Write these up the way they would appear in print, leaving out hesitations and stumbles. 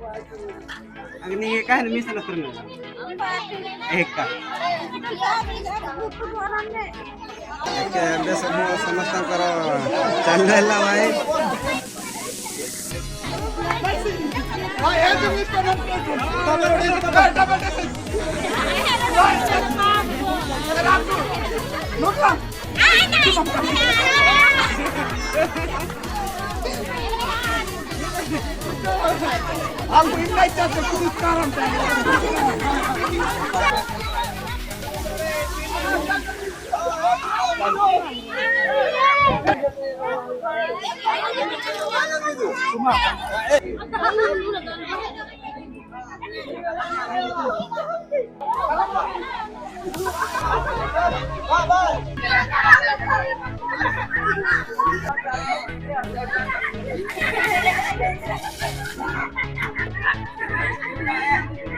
अग्नि ये काय मी सला करणार एक का ଏବେ ସବୁ ସମସ୍ତଙ୍କର ଚାଲିଲା ଭାଇ Aku invite us to this quarantine.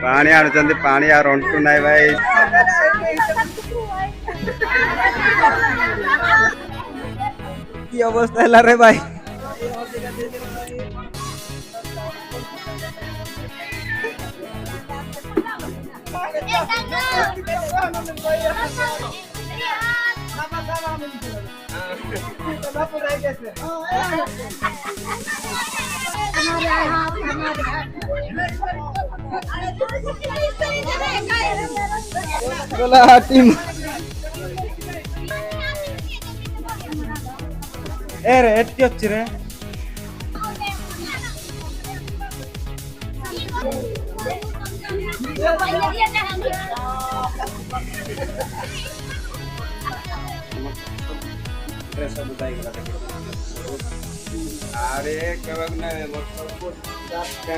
पानी आनुचंदी पानी यार अंटू नहीं भाई की अवस्था है रे भाई बोला टीम ए रे एत्ती अच्छी रे अरे कब ना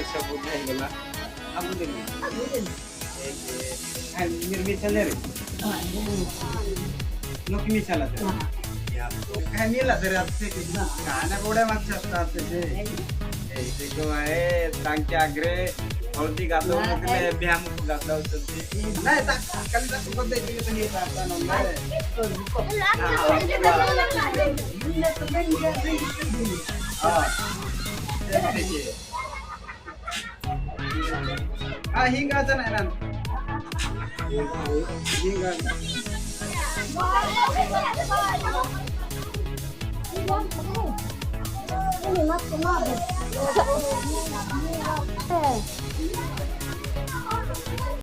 सब नहीं बोला अब निर्मित रे लोक मिसाला काय मिळाला तरी आता गाणं गोड्या मागच्या असतात ते आहे तांच्या आग्रे हळदी घातलं होतं ब्याम घातलं होतं नाही खाली सोबत द्यायचं येत आता हा हिंगाचं नाही ना हिंगा